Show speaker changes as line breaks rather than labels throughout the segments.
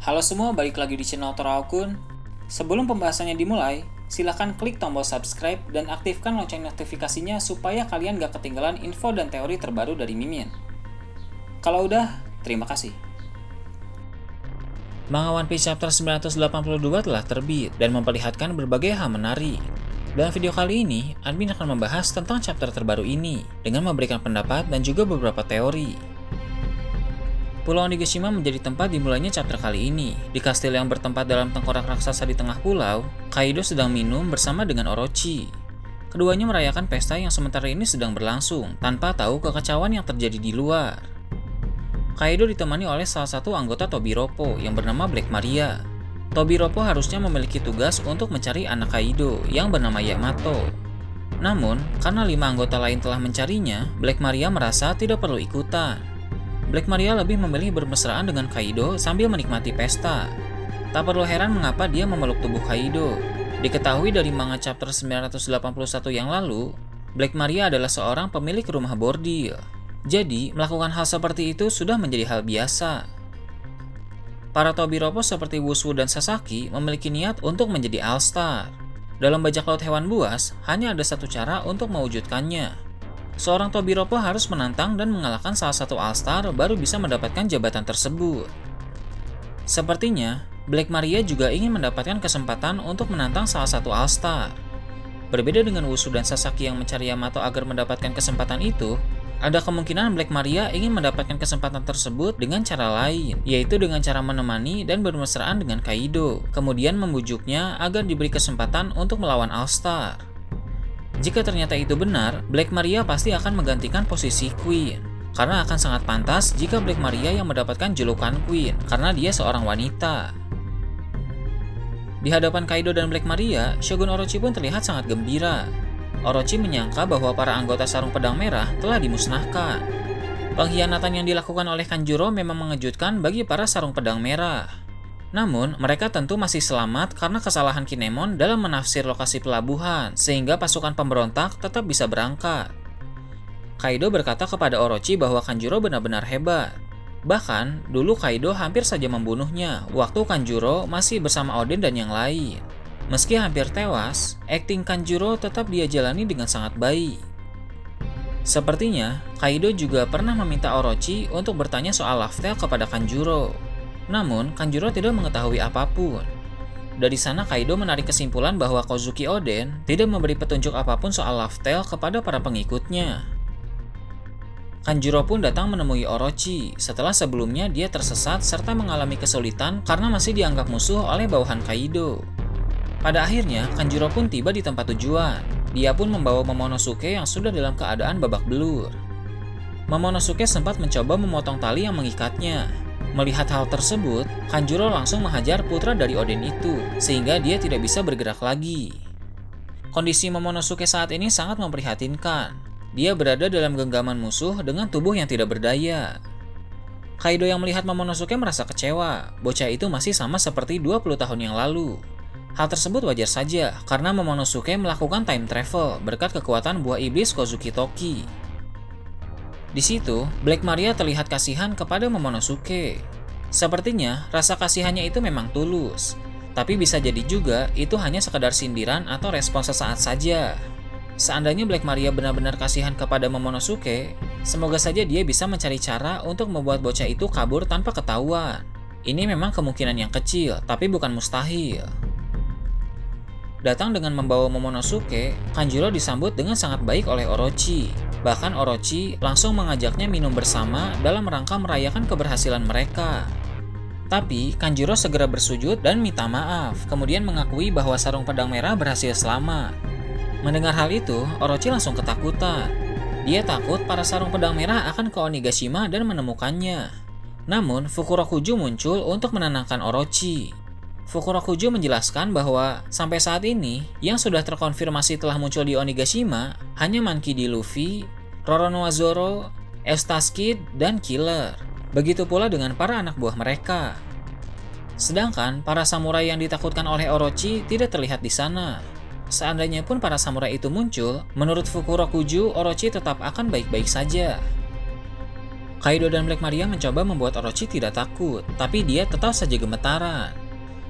Halo semua, balik lagi di channel Toraokun. Sebelum pembahasannya dimulai, silahkan klik tombol subscribe dan aktifkan lonceng notifikasinya supaya kalian gak ketinggalan info dan teori terbaru dari Mimin. Kalau udah, terima kasih. Manga One Piece Chapter 982 telah terbit dan memperlihatkan berbagai hal menarik. Dalam video kali ini, admin akan membahas tentang chapter terbaru ini dengan memberikan pendapat dan juga beberapa teori. Pulau Onigashima menjadi tempat dimulainya chapter kali ini. Di kastil yang bertempat dalam tengkorak raksasa di tengah pulau, Kaido sedang minum bersama dengan Orochi. Keduanya merayakan pesta yang sementara ini sedang berlangsung, tanpa tahu kekacauan yang terjadi di luar. Kaido ditemani oleh salah satu anggota Tobiropo yang bernama Black Maria. Tobiropo harusnya memiliki tugas untuk mencari anak Kaido yang bernama Yamato. Namun, karena 5 anggota lain telah mencarinya, Black Maria merasa tidak perlu ikutan. Black Maria lebih memilih bermesraan dengan Kaido sambil menikmati pesta. Tak perlu heran mengapa dia memeluk tubuh Kaido. Diketahui dari manga chapter 981 yang lalu, Black Maria adalah seorang pemilik rumah bordil. Jadi, melakukan hal seperti itu sudah menjadi hal biasa. Para Tobiropo seperti Wushu dan Sasaki memiliki niat untuk menjadi All-Star. Dalam bajak laut hewan buas, hanya ada satu cara untuk mewujudkannya. Seorang Tobiropo harus menantang dan mengalahkan salah satu All-Star baru bisa mendapatkan jabatan tersebut. Sepertinya, Black Maria juga ingin mendapatkan kesempatan untuk menantang salah satu All-Star. Berbeda dengan Wushu dan Sasaki yang mencari Yamato agar mendapatkan kesempatan itu, ada kemungkinan Black Maria ingin mendapatkan kesempatan tersebut dengan cara lain, yaitu dengan cara menemani dan bermesraan dengan Kaido, kemudian membujuknya agar diberi kesempatan untuk melawan All-Star. Jika ternyata itu benar, Black Maria pasti akan menggantikan posisi Queen. Karena akan sangat pantas jika Black Maria yang mendapatkan julukan Queen, karena dia seorang wanita. Di hadapan Kaido dan Black Maria, Shogun Orochi pun terlihat sangat gembira. Orochi menyangka bahwa para anggota Sarung Pedang Merah telah dimusnahkan. Pengkhianatan yang dilakukan oleh Kanjuro memang mengejutkan bagi para Sarung Pedang Merah. Namun, mereka tentu masih selamat karena kesalahan Kinemon dalam menafsir lokasi pelabuhan, sehingga pasukan pemberontak tetap bisa berangkat. Kaido berkata kepada Orochi bahwa Kanjuro benar-benar hebat. Bahkan, dulu Kaido hampir saja membunuhnya waktu Kanjuro masih bersama Oden dan yang lain. Meski hampir tewas, akting Kanjuro tetap dia jalani dengan sangat baik. Sepertinya, Kaido juga pernah meminta Orochi untuk bertanya soal Laugh Tale kepada Kanjuro. Namun, Kanjuro tidak mengetahui apapun. Dari sana Kaido menarik kesimpulan bahwa Kozuki Oden tidak memberi petunjuk apapun soal Laugh Tale kepada para pengikutnya. Kanjuro pun datang menemui Orochi setelah sebelumnya dia tersesat serta mengalami kesulitan karena masih dianggap musuh oleh bawahan Kaido. Pada akhirnya, Kanjuro pun tiba di tempat tujuan. Dia pun membawa Momonosuke yang sudah dalam keadaan babak belur. Momonosuke sempat mencoba memotong tali yang mengikatnya. Melihat hal tersebut, Kanjuro langsung menghajar putra dari Oden itu, sehingga dia tidak bisa bergerak lagi. Kondisi Momonosuke saat ini sangat memprihatinkan. Dia berada dalam genggaman musuh dengan tubuh yang tidak berdaya. Kaido yang melihat Momonosuke merasa kecewa, bocah itu masih sama seperti 20 tahun yang lalu. Hal tersebut wajar saja, karena Momonosuke melakukan time travel berkat kekuatan buah iblis Kozuki Toki. Di situ, Black Maria terlihat kasihan kepada Momonosuke. Sepertinya, rasa kasihannya itu memang tulus. Tapi bisa jadi juga itu hanya sekedar sindiran atau respon sesaat saja. Seandainya Black Maria benar-benar kasihan kepada Momonosuke, semoga saja dia bisa mencari cara untuk membuat bocah itu kabur tanpa ketahuan. Ini memang kemungkinan yang kecil, tapi bukan mustahil. Datang dengan membawa Momonosuke, Kanjuro disambut dengan sangat baik oleh Orochi. Bahkan Orochi langsung mengajaknya minum bersama dalam rangka merayakan keberhasilan mereka. Tapi Kanjuro segera bersujud dan minta maaf, kemudian mengakui bahwa Sarung Pedang Merah berhasil selamat. Mendengar hal itu, Orochi langsung ketakutan. Dia takut para Sarung Pedang Merah akan ke Onigashima dan menemukannya. Namun, Fukurokuju muncul untuk menenangkan Orochi. Fukurokuju menjelaskan bahwa sampai saat ini, yang sudah terkonfirmasi telah muncul di Onigashima hanya Monkey D. Luffy, Roronoa Zoro, Eustace Kid, dan Killer. Begitu pula dengan para anak buah mereka. Sedangkan para samurai yang ditakutkan oleh Orochi tidak terlihat di sana. Seandainya pun para samurai itu muncul, menurut Fukurokuju, Orochi tetap akan baik-baik saja. Kaido dan Black Maria mencoba membuat Orochi tidak takut, tapi dia tetap saja gemetaran.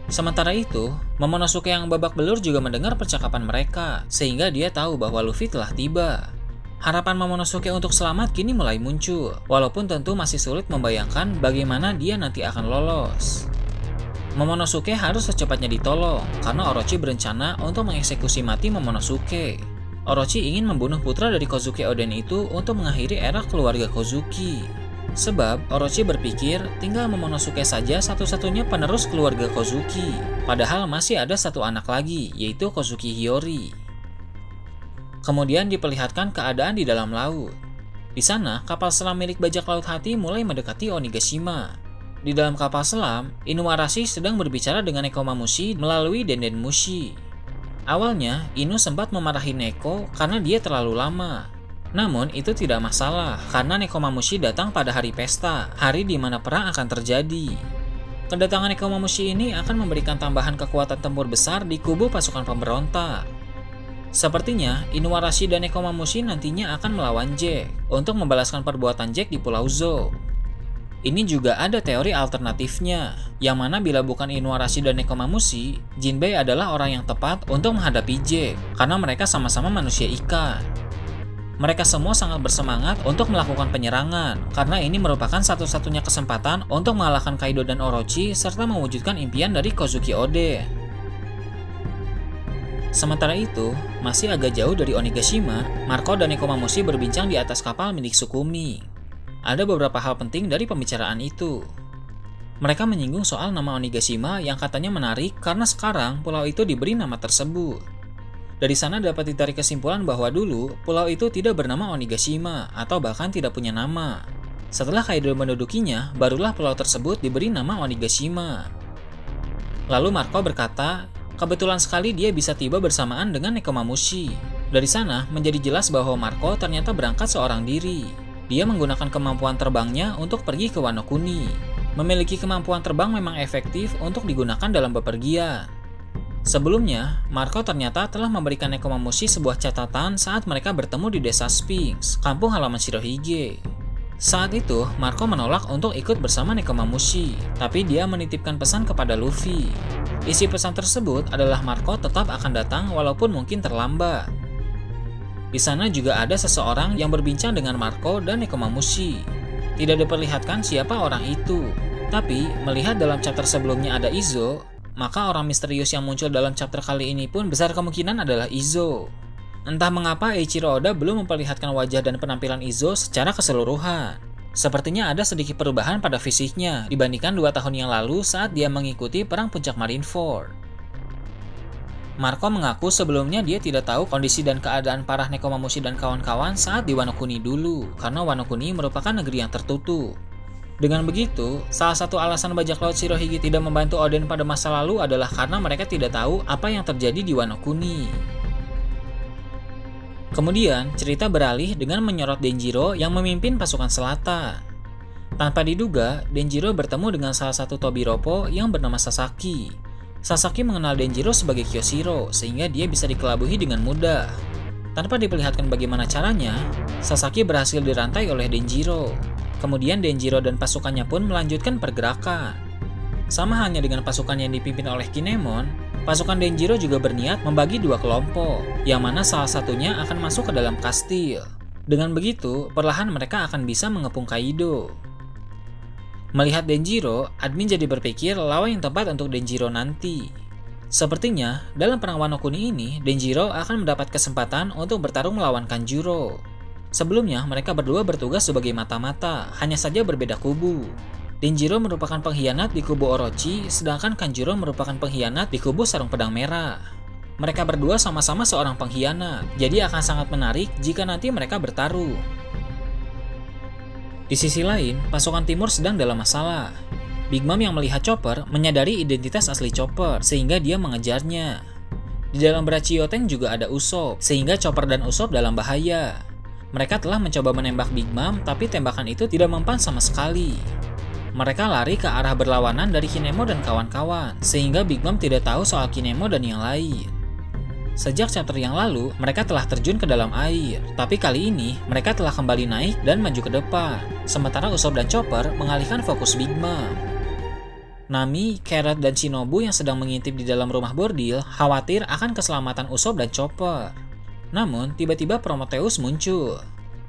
Sementara itu, Momonosuke yang babak belur juga mendengar percakapan mereka, sehingga dia tahu bahwa Luffy telah tiba. Harapan Momonosuke untuk selamat kini mulai muncul, walaupun tentu masih sulit membayangkan bagaimana dia nanti akan lolos. Momonosuke harus secepatnya ditolong, karena Orochi berencana untuk mengeksekusi mati Momonosuke. Orochi ingin membunuh putra dari Kozuki Oden itu untuk mengakhiri era keluarga Kozuki. Sebab Orochi berpikir tinggal Momonosuke saja satu-satunya penerus keluarga Kozuki, padahal masih ada satu anak lagi, yaitu Kozuki Hiyori. Kemudian diperlihatkan keadaan di dalam laut. Di sana, kapal selam milik bajak laut hati mulai mendekati Onigashima. Di dalam kapal selam, Inuarashi sedang berbicara dengan Nekomamushi melalui Denden Mushi. Awalnya, Inu sempat memarahi Neko karena dia terlalu lama. Namun, itu tidak masalah karena Nekomamushi datang pada hari pesta, hari di mana perang akan terjadi. Kedatangan Nekomamushi ini akan memberikan tambahan kekuatan tempur besar di kubu pasukan pemberontak. Sepertinya, Inuarashi dan Nekomamushi nantinya akan melawan Jack untuk membalaskan perbuatan Jack di Pulau Zou. Ini juga ada teori alternatifnya, yang mana bila bukan Inuarashi dan Nekomamushi, Jinbei adalah orang yang tepat untuk menghadapi Jack, karena mereka sama-sama manusia ikan. Mereka semua sangat bersemangat untuk melakukan penyerangan, karena ini merupakan satu-satunya kesempatan untuk mengalahkan Kaido dan Orochi, serta mewujudkan impian dari Kozuki Oden. Sementara itu, masih agak jauh dari Onigashima, Marco dan Nekomamushi berbincang di atas kapal milik Sukumi. Ada beberapa hal penting dari pembicaraan itu. Mereka menyinggung soal nama Onigashima yang katanya menarik karena sekarang pulau itu diberi nama tersebut. Dari sana dapat ditarik kesimpulan bahwa dulu pulau itu tidak bernama Onigashima atau bahkan tidak punya nama. Setelah Kaido mendudukinya, barulah pulau tersebut diberi nama Onigashima. Lalu Marco berkata, kebetulan sekali dia bisa tiba bersamaan dengan Nekomamushi. Dari sana menjadi jelas bahwa Marco ternyata berangkat seorang diri. Dia menggunakan kemampuan terbangnya untuk pergi ke Wano Kuni. Memiliki kemampuan terbang memang efektif untuk digunakan dalam bepergian. Sebelumnya, Marco ternyata telah memberikan Nekomamushi sebuah catatan saat mereka bertemu di desa Sphinx, kampung halaman Shirohige. Saat itu, Marco menolak untuk ikut bersama Nekomamushi, tapi dia menitipkan pesan kepada Luffy. Isi pesan tersebut adalah Marco tetap akan datang walaupun mungkin terlambat. Di sana juga ada seseorang yang berbincang dengan Marco dan Nekomamushi. Tidak diperlihatkan siapa orang itu, tapi melihat dalam chapter sebelumnya ada Izo, maka orang misterius yang muncul dalam chapter kali ini pun besar kemungkinan adalah Izo. Entah mengapa Eiichiro Oda belum memperlihatkan wajah dan penampilan Izo secara keseluruhan. Sepertinya ada sedikit perubahan pada fisiknya dibandingkan 2 tahun yang lalu saat dia mengikuti perang puncak Marineford. Marco mengaku sebelumnya dia tidak tahu kondisi dan keadaan parah Nekomamushi dan kawan-kawan saat di Wano Kuni dulu, karena Wano Kuni merupakan negeri yang tertutup. Dengan begitu, salah satu alasan bajak laut Shirohige tidak membantu Oden pada masa lalu adalah karena mereka tidak tahu apa yang terjadi di Wano Kuni. Kemudian, cerita beralih dengan menyorot Denjiro yang memimpin pasukan selatan. Tanpa diduga, Denjiro bertemu dengan salah satu Tobiropo yang bernama Sasaki. Sasaki mengenal Denjiro sebagai Kyoshiro, sehingga dia bisa dikelabuhi dengan mudah. Tanpa diperlihatkan bagaimana caranya, Sasaki berhasil dirantai oleh Denjiro. Kemudian Denjiro dan pasukannya pun melanjutkan pergerakan. Sama halnya dengan pasukan yang dipimpin oleh Kinemon, pasukan Denjiro juga berniat membagi 2 kelompok, yang mana salah satunya akan masuk ke dalam kastil. Dengan begitu, perlahan mereka akan bisa mengepung Kaido. Melihat Denjiro, admin jadi berpikir lawan yang tepat untuk Denjiro nanti. Sepertinya, dalam perang Wano Kuni ini, Denjiro akan mendapat kesempatan untuk bertarung melawan Kanjuro. Sebelumnya, mereka berdua bertugas sebagai mata-mata, hanya saja berbeda kubu. Denjiro merupakan pengkhianat di kubu Orochi, sedangkan Kanjuro merupakan pengkhianat di kubu Sarung Pedang Merah. Mereka berdua sama-sama seorang pengkhianat, jadi akan sangat menarik jika nanti mereka bertarung. Di sisi lain, pasukan timur sedang dalam masalah. Big Mom yang melihat Chopper menyadari identitas asli Chopper, sehingga dia mengejarnya. Di dalam berat Chiyoten juga ada Usopp, sehingga Chopper dan Usopp dalam bahaya. Mereka telah mencoba menembak Big Mom, tapi tembakan itu tidak mempan sama sekali. Mereka lari ke arah berlawanan dari Kinemo dan kawan-kawan, sehingga Big Mom tidak tahu soal Kinemo dan yang lain. Sejak chapter yang lalu, mereka telah terjun ke dalam air, tapi kali ini mereka telah kembali naik dan maju ke depan. Sementara Usopp dan Chopper mengalihkan fokus Big Mom. Nami, Carrot, dan Shinobu yang sedang mengintip di dalam rumah bordil khawatir akan keselamatan Usopp dan Chopper. Namun, tiba-tiba Prometheus muncul.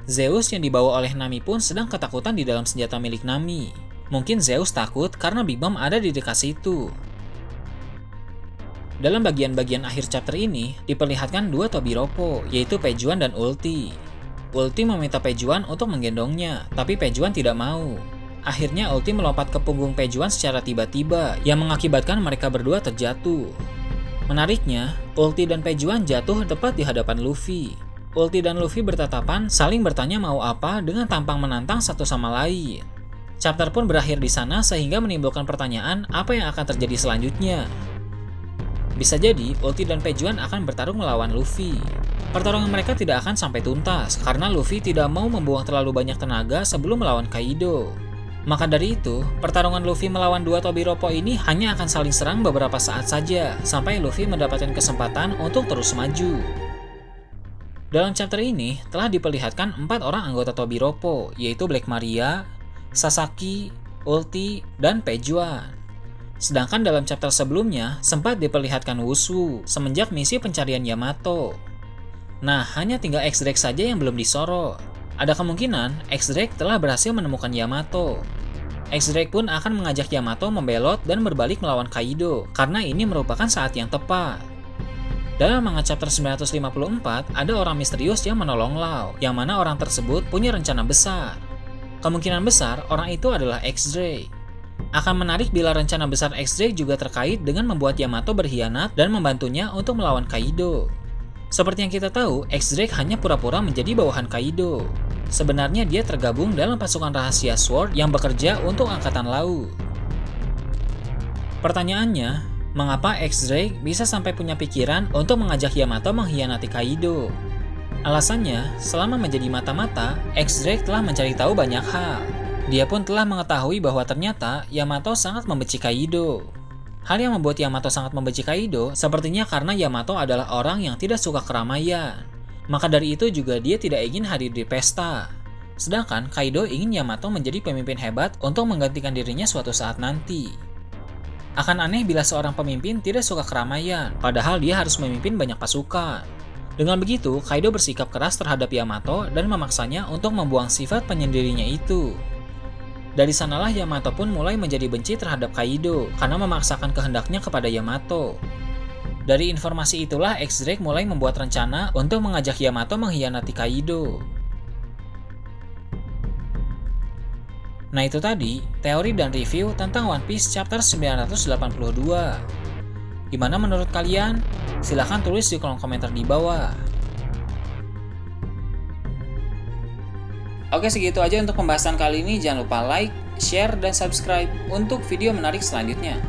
Zeus yang dibawa oleh Nami pun sedang ketakutan di dalam senjata milik Nami. Mungkin Zeus takut karena Big Mom ada di dekat situ. Dalam bagian-bagian akhir chapter ini, diperlihatkan dua Tobiropo, yaitu Pejuan dan Ulti. Ulti meminta Pejuan untuk menggendongnya, tapi Pejuan tidak mau. Akhirnya Ulti melompat ke punggung Pejuan secara tiba-tiba, yang mengakibatkan mereka berdua terjatuh. Menariknya, Ulti dan Pejuan jatuh tepat di hadapan Luffy. Ulti dan Luffy bertatapan, saling bertanya mau apa dengan tampang menantang satu sama lain. Chapter pun berakhir di sana sehingga menimbulkan pertanyaan apa yang akan terjadi selanjutnya. Bisa jadi, Ulti dan Pejuan akan bertarung melawan Luffy. Pertarungan mereka tidak akan sampai tuntas, karena Luffy tidak mau membuang terlalu banyak tenaga sebelum melawan Kaido. Maka dari itu, pertarungan Luffy melawan dua Tobiropo ini hanya akan saling serang beberapa saat saja, sampai Luffy mendapatkan kesempatan untuk terus maju. Dalam chapter ini, telah diperlihatkan 4 orang anggota Tobiropo, yaitu Black Maria, Sasaki, Ulti, dan Pejuan. Sedangkan dalam chapter sebelumnya, sempat diperlihatkan Wushu semenjak misi pencarian Yamato. Nah, hanya tinggal X-Drake saja yang belum disorot. Ada kemungkinan X-Drake telah berhasil menemukan Yamato. X-Drake pun akan mengajak Yamato membelot dan berbalik melawan Kaido, karena ini merupakan saat yang tepat. Dalam manga chapter 954, ada orang misterius yang menolong Law, yang mana orang tersebut punya rencana besar. Kemungkinan besar orang itu adalah X-Drake. Akan menarik bila rencana besar X-Drake juga terkait dengan membuat Yamato berkhianat dan membantunya untuk melawan Kaido. Seperti yang kita tahu, X-Drake hanya pura-pura menjadi bawahan Kaido. Sebenarnya dia tergabung dalam pasukan rahasia Sword yang bekerja untuk Angkatan Laut. Pertanyaannya, mengapa X-Drake bisa sampai punya pikiran untuk mengajak Yamato mengkhianati Kaido? Alasannya, selama menjadi mata-mata, X-Drake telah mencari tahu banyak hal. Dia pun telah mengetahui bahwa ternyata Yamato sangat membenci Kaido. Hal yang membuat Yamato sangat membenci Kaido sepertinya karena Yamato adalah orang yang tidak suka keramaian. Maka dari itu juga dia tidak ingin hadir di pesta. Sedangkan Kaido ingin Yamato menjadi pemimpin hebat untuk menggantikan dirinya suatu saat nanti. Akan aneh bila seorang pemimpin tidak suka keramaian, padahal dia harus memimpin banyak pasukan. Dengan begitu, Kaido bersikap keras terhadap Yamato dan memaksanya untuk membuang sifat penyendirinya itu. Dari sanalah Yamato pun mulai menjadi benci terhadap Kaido karena memaksakan kehendaknya kepada Yamato. Dari informasi itulah X-Drake mulai membuat rencana untuk mengajak Yamato mengkhianati Kaido. Nah itu tadi, teori dan review tentang One Piece chapter 982. Gimana menurut kalian? Silahkan tulis di kolom komentar di bawah. Oke, segitu aja untuk pembahasan kali ini. Jangan lupa like, share, dan subscribe untuk video menarik selanjutnya.